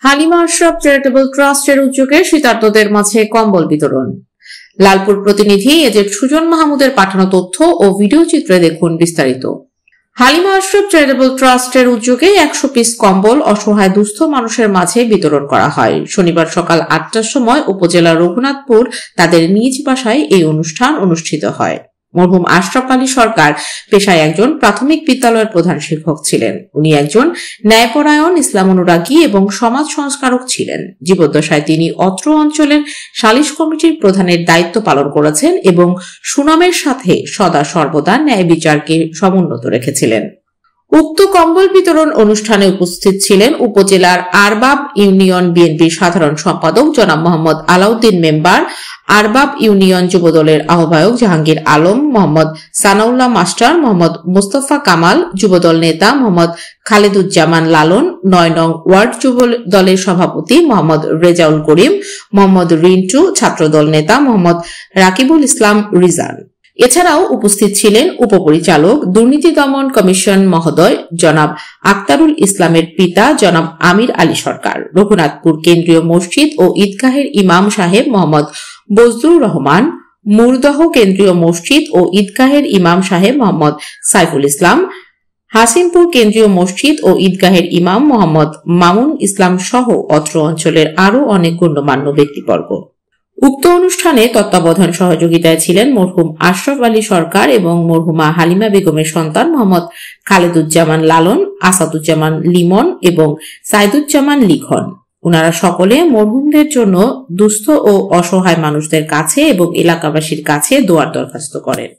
Halima Ashraf charitable ট্রাস্টের উদ্যোগে শীতার্তদের মাঝে কম্বল বিতরণ। লালপুর প্রতিনিধি এজেড সুজন মাহমুদের পাঠানো তথ্য ও ভিডিও চিত্রে দেখুন বিস্তারিত। হালিমা আশরাফ চ্যারিটেবল ট্রাস্টের উদ্যোগে 100 পিস কম্বল অসহায় দুস্থ মানুষের মাঝে বিতরণ করা হয়। শনিবার সকাল 8টার সময় উপজেলার রঘুনাথপুর তাদের নিজ বাসায় এই অনুষ্ঠান অনুষ্ঠিত হয়। মরহুম আশরাফ আলী সরকার পেশায় একজন প্রাথমিক বিদ্যালয়ের প্রধান শিক্ষক ছিলেন। উনি একজন ন্যায়পরায়ণ, ইসলাম অনুরাগী এবং সমাজ সংস্কারক ছিলেন। জীবদ্দশায় তিনি অত্র অঞ্চলের সালিশ কমিটির প্রধানের দায়িত্ব পালন করেছেন এবং সুনামের সাথে সদা সর্বদা ন্যায় বিচারকে সমুন্নত রেখেছিলেন। উক্ত কম্বল বিতরণ অনুষ্ঠানে উপস্থিত ছিলেন উপজেলার আরবাব ইউনিয়ন বিএনপির সাধারণ সম্পাদক জনাব মোহাম্মদ আলাউদ্দিন মেম্বার, আরবাব ইউনিয়ন যুবদলের আহ্বায়ক জাহাঙ্গীর আলম, মোহাম্মদ সানাউল্লাহ মাস্টার, মোহাম্মদ মোস্তফা কামাল, যুবদল নেতা মোহাম্মদ খালেদুজ্জামান লালন, 9 নং ওয়ার্ড যুবদলের সভাপতি মোহাম্মদ রেজাউল করিম, মোহাম্মদ রিন্টু, ছাত্রদল নেতা মোহাম্মদ রাকিবুল ইসলাম রিজান। এছাড়াও উপস্থিত ছিলেন উপপরিচালক, দুর্নীতি দমন কমিশন মহোদয় জনাব আক্তারুল ইসলামের পিতা জনাব আমির আলী সরকার, রঘুনাথপুর কেন্দ্রীয় মসজিদ ও ঈদগাহের ইমাম সাহেব মোহাম্মদ বজলুর রহমান, মুরদহ কেন্দ্রীয় মসজিদ ও ঈদগাহের ইমাম সাহেব মোহাম্মদ সাইফুল ইসলাম, হাসিমপুর কেন্দ্রীয় মসজিদ ও ঈদগাহের ইমাম মোহাম্মদ মামুন ইসলাম সহ অত্র অঞ্চলের আরো অনেক গণ্যমান্য ব্যক্তিবর্গ। উক্ত অনুষ্ঠানে তত্ত্বাবধান সহযোগিতায় ছিলেন মরহুম আশরাফ আলী সরকার এবং মরহুমা হালিমা বেগমের সন্তান মোহাম্মদ খালেদুজ্জামান লালন, আসাদুজ্জামান লিমন এবং সাইদুজ্জামান লিখন। উনারা সকলে মরহুমদের জন্য দুস্থ ও অসহায় মানুষদের কাছে এবং এলাকাবাসীর কাছে দোয়ার দরখাস্ত করেন।